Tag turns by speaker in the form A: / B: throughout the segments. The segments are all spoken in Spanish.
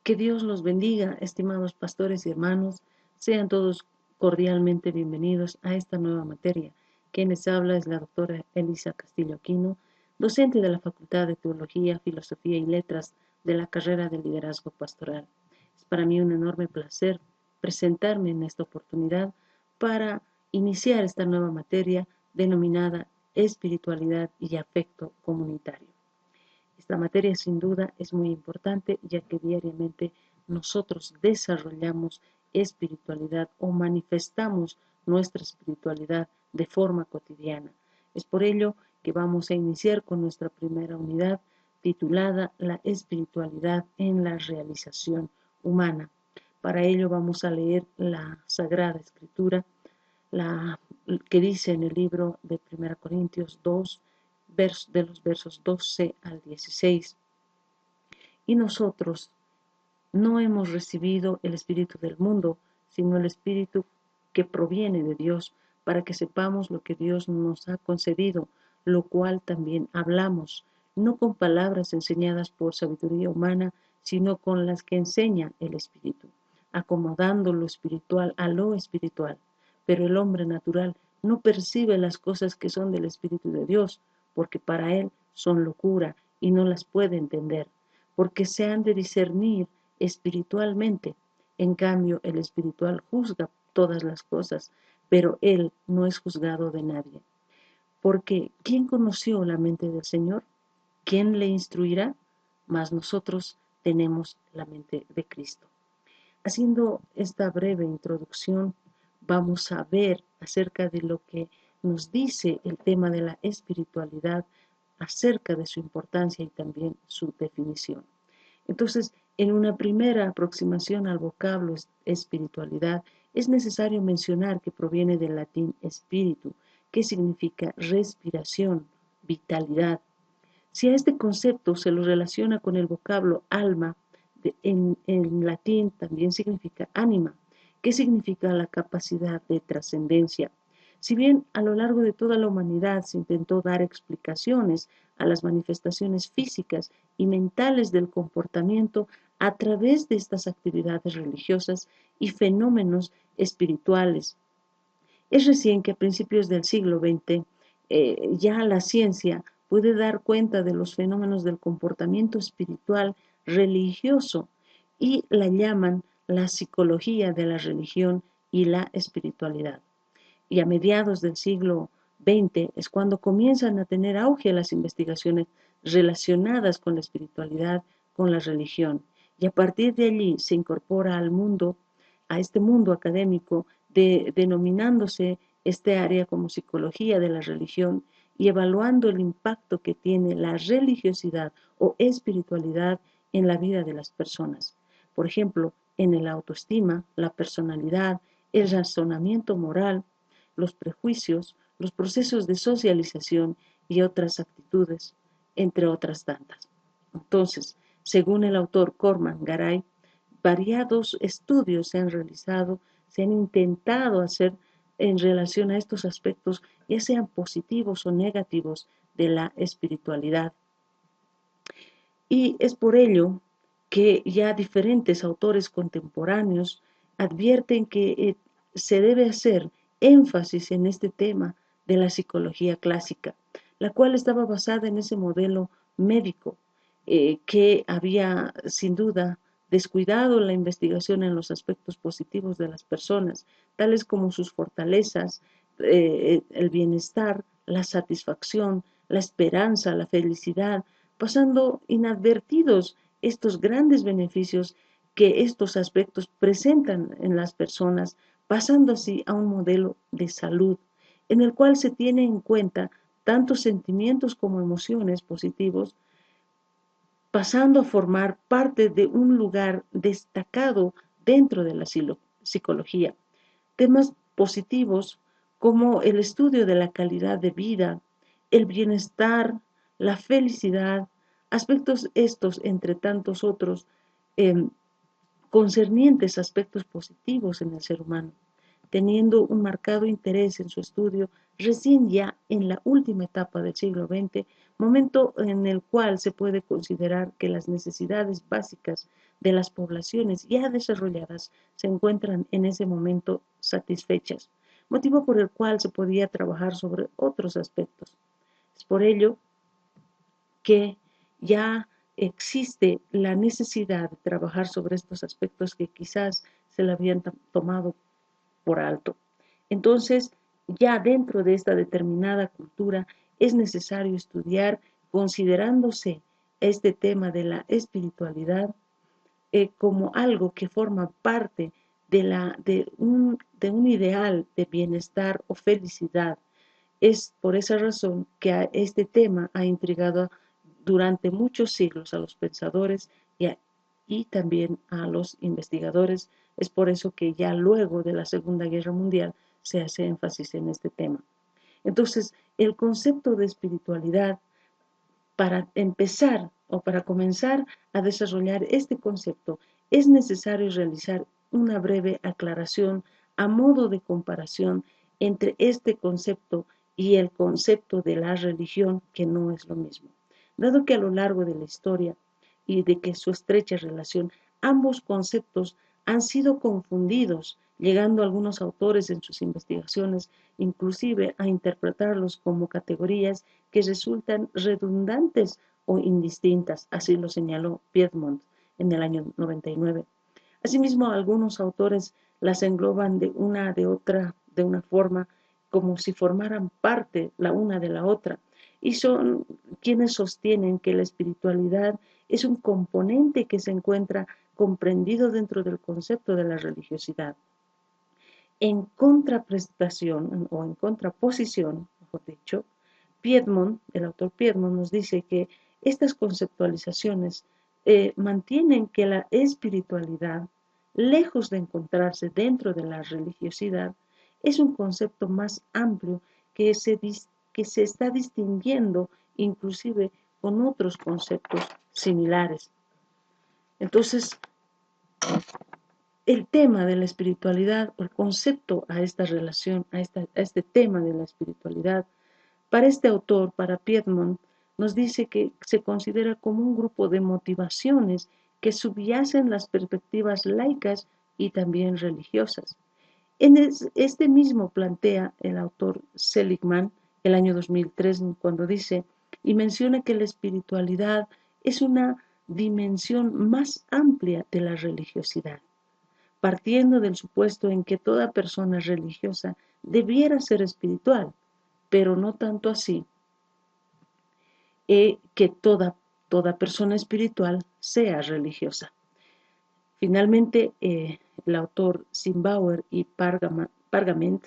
A: Que Dios los bendiga, estimados pastores y hermanos. Sean todos cordialmente bienvenidos a esta nueva materia. Quien les habla es la doctora Elisa Castillo Aquino, docente de la Facultad de Teología, Filosofía y Letras de la carrera de Liderazgo Pastoral. Es para mí un enorme placer presentarme en esta oportunidad para iniciar esta nueva materia denominada espiritualidad y afecto comunitario. Esta materia sin duda es muy importante, ya que diariamente nosotros desarrollamos espiritualidad o manifestamos nuestra espiritualidad de forma cotidiana. Es por ello que vamos a iniciar con nuestra primera unidad titulada La espiritualidad en la realización humana. Para ello vamos a leer la Sagrada Escritura, la que dice en el libro de 1 Corintios 2, de los versos 12 al 16. Y nosotros no hemos recibido el espíritu del mundo, sino el espíritu que proviene de Dios, para que sepamos lo que Dios nos ha concedido, lo cual también hablamos, no con palabras enseñadas por sabiduría humana, sino con las que enseña el Espíritu, acomodando lo espiritual a lo espiritual. Pero el hombre natural no percibe las cosas que son del Espíritu de Dios, porque para él son locura y no las puede entender, porque se han de discernir espiritualmente. En cambio, el espiritual juzga todas las cosas, pero él no es juzgado de nadie. Porque ¿quién conoció la mente del Señor? ¿Quién le instruirá? Mas nosotros tenemos la mente de Cristo. Haciendo esta breve introducción, vamos a ver acerca de lo que nos dice el tema de la espiritualidad, acerca de su importancia y también su definición. Entonces, en una primera aproximación al vocablo espiritualidad, es necesario mencionar que proviene del latín espíritu, que significa respiración, vitalidad. Si a este concepto se lo relaciona con el vocablo alma, en latín también significa ánima, que significa la capacidad de trascendencia. Si bien a lo largo de toda la humanidad se intentó dar explicaciones a las manifestaciones físicas y mentales del comportamiento a través de estas actividades religiosas y fenómenos espirituales, es recién que a principios del siglo XX ya la ciencia puede dar cuenta de los fenómenos del comportamiento espiritual religioso y la llaman la psicología de la religión y la espiritualidad. Y a mediados del siglo XX es cuando comienzan a tener auge las investigaciones relacionadas con la espiritualidad, con la religión. Y a partir de allí se incorpora al mundo, a este mundo académico, denominándose este área como psicología de la religión y evaluando el impacto que tiene la religiosidad o espiritualidad en la vida de las personas. Por ejemplo, en la autoestima, la personalidad, el razonamiento moral, los prejuicios, los procesos de socialización y otras actitudes, entre otras tantas. Entonces, según el autor Corman Garay, variados estudios se han realizado, se han intentado hacer en relación a estos aspectos, ya sean positivos o negativos de la espiritualidad. Y es por ello que ya diferentes autores contemporáneos advierten que se debe hacer énfasis en este tema de la psicología clásica, la cual estaba basada en ese modelo médico que había sin duda descuidado la investigación en los aspectos positivos de las personas, tales como sus fortalezas, el bienestar, la satisfacción, la esperanza, la felicidad, pasando inadvertidos estos grandes beneficios que estos aspectos presentan en las personas, pasando así a un modelo de salud en el cual se tiene en cuenta tanto sentimientos como emociones positivos, pasando a formar parte de un lugar destacado dentro de la psicología. Temas positivos como el estudio de la calidad de vida, el bienestar, la felicidad, aspectos estos, entre tantos otros, eh, concernientes a aspectos positivos en el ser humano, teniendo un marcado interés en su estudio, recién ya en la última etapa del siglo XX, momento en el cual se puede considerar que las necesidades básicas de las poblaciones ya desarrolladas se encuentran en ese momento satisfechas, motivo por el cual se podía trabajar sobre otros aspectos. Es por ello que ya existe la necesidad de trabajar sobre estos aspectos que quizás se le habían tomado por alto. Entonces, ya dentro de esta determinada cultura es necesario estudiar considerándose este tema de la espiritualidad como algo que forma parte de un ideal de bienestar o felicidad. Es por esa razón que este tema ha intrigado durante muchos siglos a los pensadores y también a los investigadores. Es por eso que ya luego de la Segunda Guerra Mundial se hace énfasis en este tema. Entonces, el concepto de espiritualidad, para empezar o para comenzar a desarrollar este concepto, es necesario realizar una breve aclaración a modo de comparación entre este concepto y el concepto de la religión, que no es lo mismo. Dado que a lo largo de la historia y de que su estrecha relación, ambos conceptos han sido confundidos, llegando algunos autores en sus investigaciones inclusive a interpretarlos como categorías que resultan redundantes o indistintas, así lo señaló Piedmont en el año 99. Asimismo, algunos autores las engloban de una forma como si formaran parte la una de la otra, y son quienes sostienen que la espiritualidad es un componente que se encuentra comprendido dentro del concepto de la religiosidad. En contraprestación o en contraposición, mejor dicho, Piedmont, el autor Piedmont nos dice que estas conceptualizaciones mantienen que la espiritualidad, lejos de encontrarse dentro de la religiosidad, es un concepto más amplio que se está distinguiendo inclusive con otros conceptos similares. Entonces, el tema de la espiritualidad, o el concepto a esta relación, a este tema de la espiritualidad, para este autor, para Piedmont, nos dice que se considera como un grupo de motivaciones que subyacen las perspectivas laicas y también religiosas. Este mismo plantea el autor Seligman el año 2003 cuando dice y menciona que la espiritualidad es una dimensión más amplia de la religiosidad, partiendo del supuesto en que toda persona religiosa debiera ser espiritual, pero no tanto así que toda persona espiritual sea religiosa. Finalmente, el autor Zimbauer y Pargament,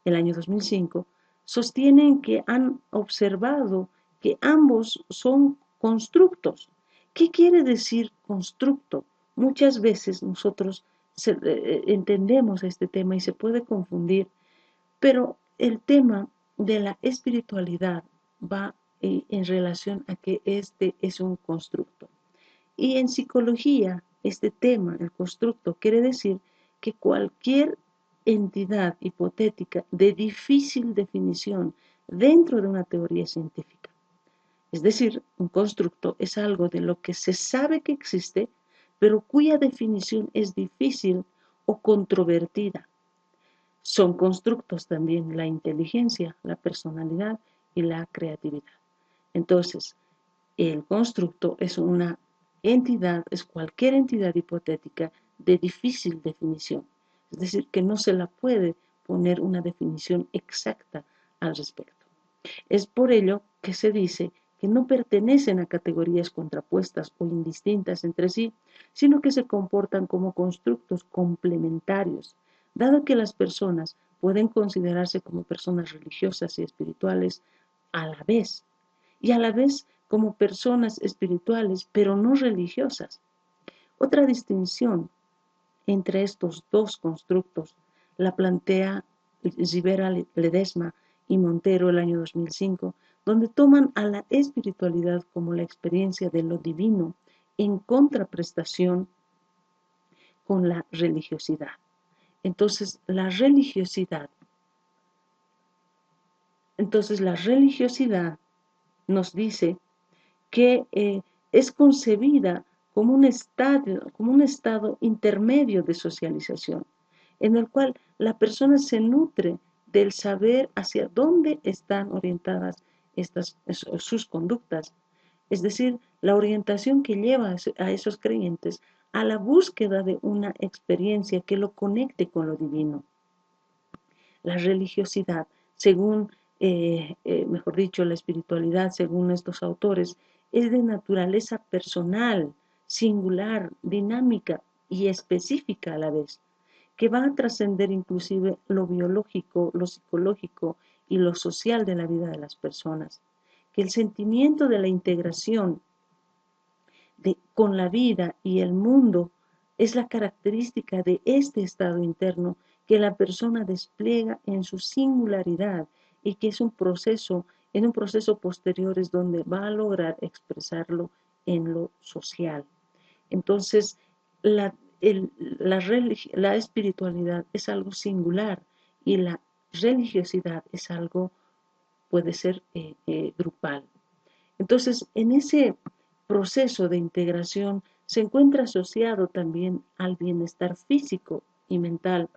A: el año 2005, sostienen que han observado que ambos son constructos. ¿Qué quiere decir constructo? Muchas veces nosotros entendemos este tema y se puede confundir, pero el tema de la espiritualidad va en relación a que este es un constructo. Y en psicología, este tema, el constructo, quiere decir que cualquier entidad hipotética de difícil definición dentro de una teoría científica. Es decir, un constructo es algo de lo que se sabe que existe, pero cuya definición es difícil o controvertida. Son constructos también la inteligencia, la personalidad y la creatividad. Entonces, el constructo es una entidad, es cualquier entidad hipotética de difícil definición. Es decir, que no se la puede poner una definición exacta al respecto. Es por ello que se dice que no pertenecen a categorías contrapuestas o indistintas entre sí, sino que se comportan como constructos complementarios, dado que las personas pueden considerarse como personas religiosas y espirituales a la vez, y a la vez como personas espirituales, pero no religiosas. Otra distinción entre estos dos constructos la plantea Rivera Ledesma y Montero el año 2005, donde toman a la espiritualidad como la experiencia de lo divino en contraprestación con la religiosidad. Entonces, la religiosidad nos dice que es concebida como un estado intermedio de socialización, en el cual la persona se nutre del saber hacia dónde están orientadas sus conductas, es decir, la orientación que lleva a esos creyentes a la búsqueda de una experiencia que lo conecte con lo divino. La religiosidad, según, mejor dicho, la espiritualidad, según estos autores, es de naturaleza personal, singular, dinámica y específica a la vez, que va a trascender inclusive lo biológico, lo psicológico y lo social de la vida de las personas, que el sentimiento de la integración con la vida y el mundo es la característica de este estado interno que la persona despliega en su singularidad y que es en un proceso posterior es donde va a lograr expresarlo en lo social. Entonces, la espiritualidad es algo singular y la religiosidad es algo, puede ser grupal. Entonces, en ese proceso de integración se encuentra asociado también al bienestar físico y mental.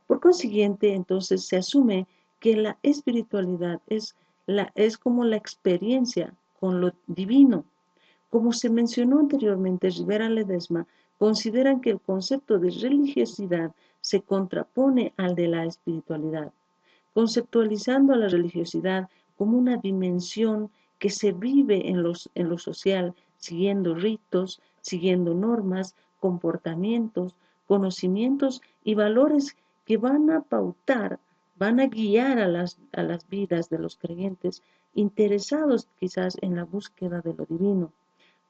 A: Por consiguiente, entonces se asume que la espiritualidad es como la experiencia con lo divino. Como se mencionó anteriormente, Rivera Ledesma consideran que el concepto de religiosidad se contrapone al de la espiritualidad, conceptualizando a la religiosidad como una dimensión que se vive en lo social, siguiendo ritos, siguiendo normas, comportamientos, conocimientos y valores que van a pautar, van a guiar a las vidas de los creyentes interesados quizás en la búsqueda de lo divino,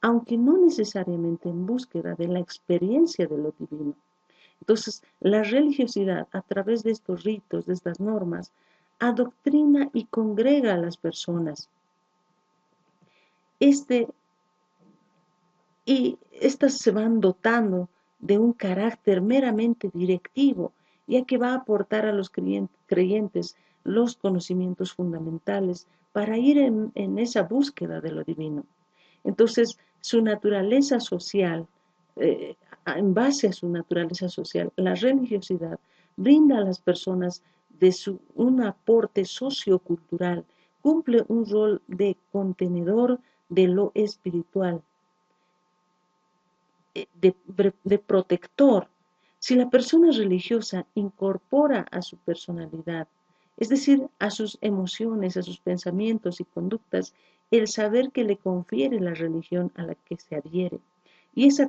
A: aunque no necesariamente en búsqueda de la experiencia de lo divino. Entonces, la religiosidad, a través de estos ritos, de estas normas, adoctrina y congrega a las personas. Y estas se van dotando de un carácter meramente directivo, ya que va a aportar a los creyentes los conocimientos fundamentales para ir en esa búsqueda de lo divino. Entonces, su naturaleza social, en base a su naturaleza social, la religiosidad brinda a las personas un aporte sociocultural, cumple un rol de contenedor de lo espiritual, de protector. Si la persona religiosa incorpora a su personalidad, es decir, a sus emociones, a sus pensamientos y conductas, el saber que le confiere la religión a la que se adhiere. Y esta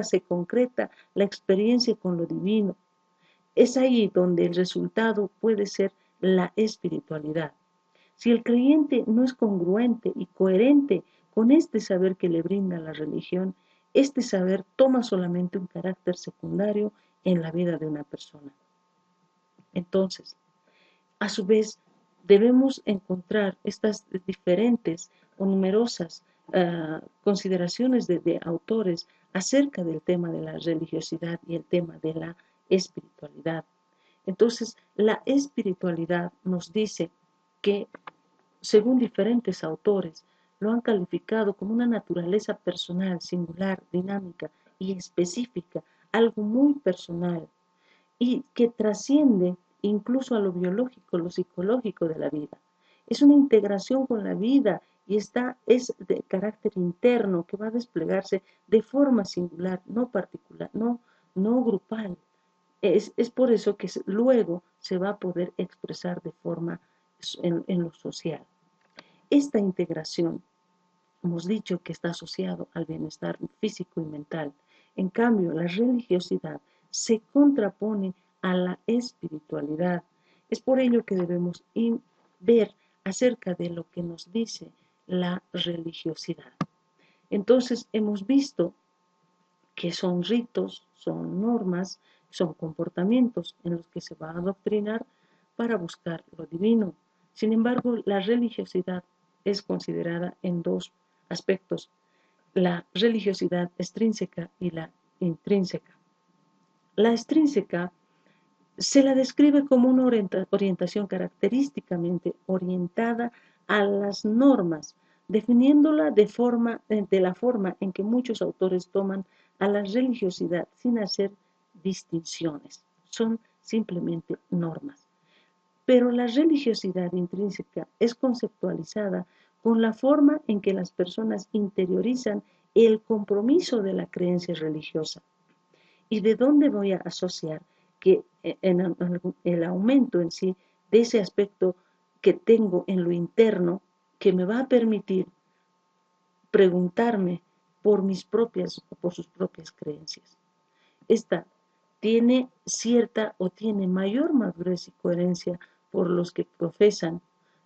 A: se concreta la experiencia con lo divino. Es ahí donde el resultado puede ser la espiritualidad. Si el creyente no es congruente y coherente con este saber que le brinda la religión, este saber toma solamente un carácter secundario en la vida de una persona. Entonces, a su vez, debemos encontrar estas diferentes o numerosas consideraciones de autores acerca del tema de la religiosidad y el tema de la espiritualidad. Entonces, la espiritualidad nos dice que, según diferentes autores, lo han calificado como una naturaleza personal, singular, dinámica y específica, algo muy personal y que trasciende incluso a lo biológico, lo psicológico de la vida. Es una integración con la vida y es de carácter interno que va a desplegarse de forma singular, no particular, no grupal. Es por eso que luego se va a poder expresar de forma en lo social. Esta integración, hemos dicho que está asociado al bienestar físico y mental. En cambio, la religiosidad se contrapone a la espiritualidad. Es por ello que debemos ver acerca de lo que nos dice la religiosidad. Entonces, hemos visto que son ritos, son normas, son comportamientos en los que se va a adoctrinar para buscar lo divino. Sin embargo, la religiosidad es considerada en dos aspectos: la religiosidad extrínseca y la intrínseca. La extrínseca se la describe como una orientación característicamente orientada a las normas, definiéndola de la forma en que muchos autores toman a la religiosidad sin hacer distinciones. Son simplemente normas. Pero la religiosidad intrínseca es conceptualizada con la forma en que las personas interiorizan el compromiso de la creencia religiosa. ¿Y de dónde voy a asociar que en el aumento en sí de ese aspecto que tengo en lo interno que me va a permitir preguntarme por sus propias creencias? Esta tiene cierta o tiene mayor madurez y coherencia por los que profesan,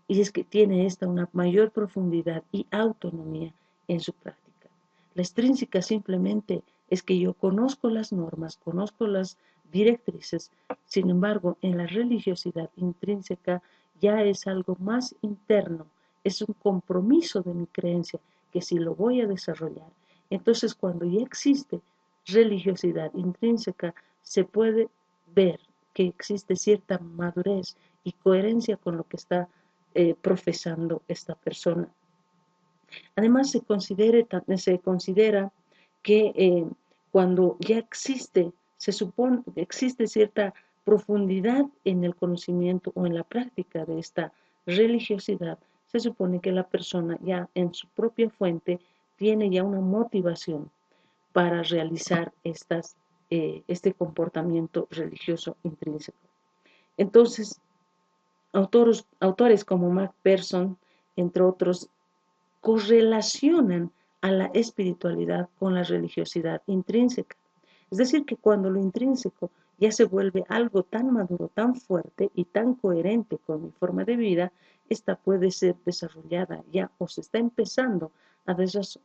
A: y es que tiene esta una mayor profundidad y autonomía en su práctica. La extrínseca simplemente es que yo conozco las normas, conozco las directrices, sin embargo, en la religiosidad intrínseca ya es algo más interno, es un compromiso de mi creencia que si lo voy a desarrollar, entonces cuando ya existe religiosidad intrínseca, se puede ver que existe cierta madurez y coherencia con lo que está profesando esta persona. Además, se considera que cuando ya existe, se supone que existe cierta profundidad en el conocimiento o en la práctica de esta religiosidad, se supone que la persona ya en su propia fuente tiene ya una motivación para realizar este comportamiento religioso intrínseco. Entonces, autores como Macpherson, entre otros, correlacionan a la espiritualidad con la religiosidad intrínseca. Es decir, que cuando lo intrínseco ya se vuelve algo tan maduro, tan fuerte y tan coherente con mi forma de vida, esta puede ser desarrollada ya o se está empezando a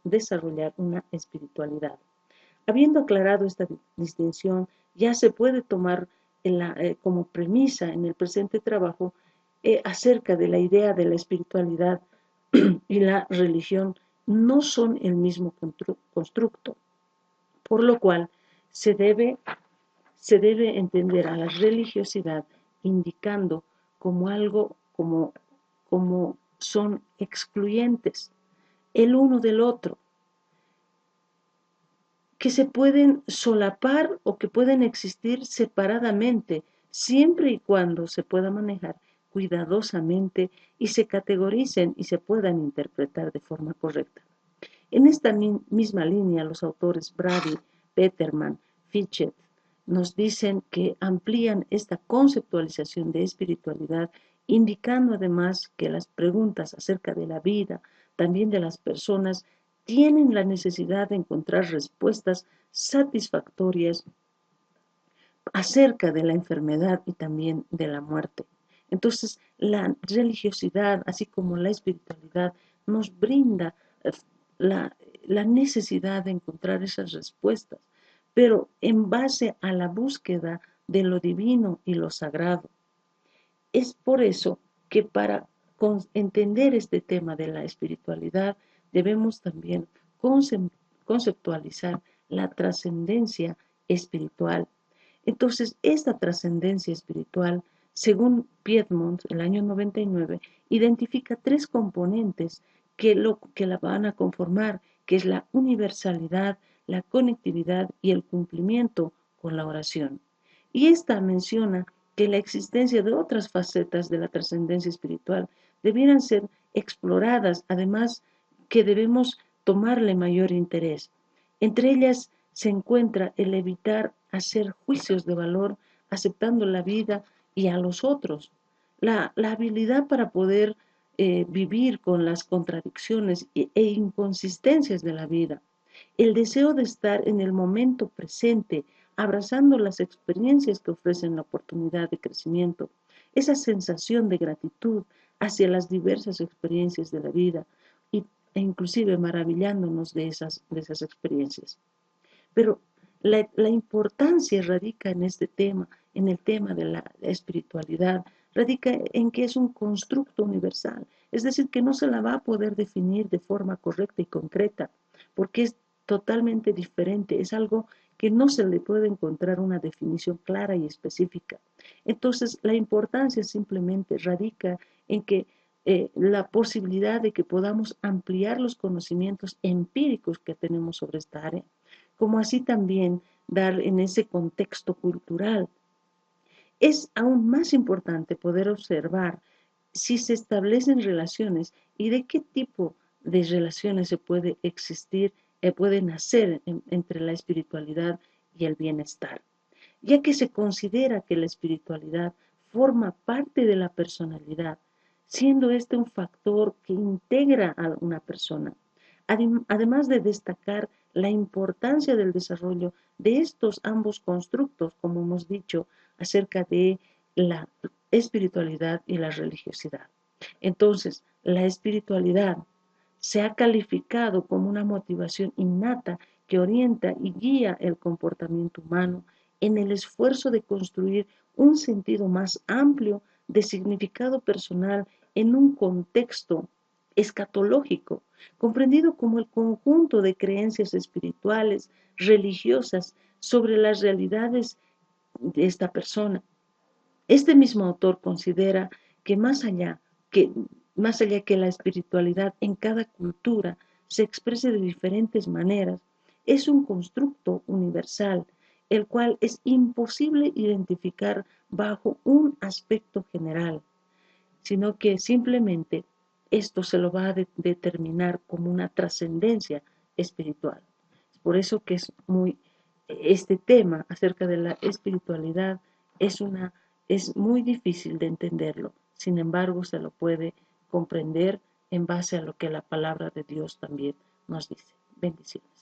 A: desarrollar una espiritualidad. Habiendo aclarado esta distinción, ya se puede tomar como premisa en el presente trabajo acerca de la idea de la espiritualidad y la religión no son el mismo constructo, por lo cual se debe, se debe entender a la religiosidad indicando como algo, como son excluyentes el uno del otro, que se pueden solapar o que pueden existir separadamente, siempre y cuando se pueda manejar cuidadosamente y se categoricen y se puedan interpretar de forma correcta. En esta misma línea, los autores Brady, Peterman, Fitchett nos dicen que amplían esta conceptualización de espiritualidad, indicando además que las preguntas acerca de la vida, también de las personas, tienen la necesidad de encontrar respuestas satisfactorias acerca de la enfermedad y también de la muerte. Entonces, la religiosidad, así como la espiritualidad, nos brinda la, la necesidad de encontrar esas respuestas, pero en base a la búsqueda de lo divino y lo sagrado. Es por eso que para entender este tema de la espiritualidad debemos también conceptualizar la trascendencia espiritual. Entonces, esta trascendencia espiritual, según Piedmont, el año 99, identifica tres componentes que la van a conformar, que es la universalidad, la conectividad y el cumplimiento con la oración. Y esta menciona que la existencia de otras facetas de la trascendencia espiritual debieran ser exploradas, además que debemos tomarle mayor interés. Entre ellas se encuentra el evitar hacer juicios de valor aceptando la vida y a los otros, la habilidad para poder vivir con las contradicciones e inconsistencias de la vida, el deseo de estar en el momento presente, abrazando las experiencias que ofrecen la oportunidad de crecimiento, esa sensación de gratitud hacia las diversas experiencias de la vida e inclusive maravillándonos de esas experiencias. Pero la importancia radica en este tema, en el tema de la espiritualidad, radica en que es un constructo universal, es decir, que no se la va a poder definir de forma correcta y concreta, porque es totalmente diferente, es algo que no se le puede encontrar una definición clara y específica. Entonces, la importancia simplemente radica en que la posibilidad de que podamos ampliar los conocimientos empíricos que tenemos sobre esta área, como así también dar en ese contexto cultural. Es aún más importante poder observar si se establecen relaciones y de qué tipo de relaciones se puede existir, puede nacer entre la espiritualidad y el bienestar, ya que se considera que la espiritualidad forma parte de la personalidad, siendo este un factor que integra a una persona, además de destacar la importancia del desarrollo de estos ambos constructos, como hemos dicho, acerca de la espiritualidad y la religiosidad. Entonces, la espiritualidad se ha calificado como una motivación innata que orienta y guía el comportamiento humano en el esfuerzo de construir un sentido más amplio de significado personal en un contexto escatológico, comprendido como el conjunto de creencias espirituales, religiosas, sobre las realidades de esta persona. Este mismo autor considera que que más allá que la espiritualidad en cada cultura se exprese de diferentes maneras, es un constructo universal, el cual es imposible identificar bajo un aspecto general, sino que simplemente esto se lo va a determinar como una trascendencia espiritual. Es por eso que este tema acerca de la espiritualidad es es muy difícil de entenderlo. Sin embargo, se lo puede comprender en base a lo que la palabra de Dios también nos dice. Bendiciones.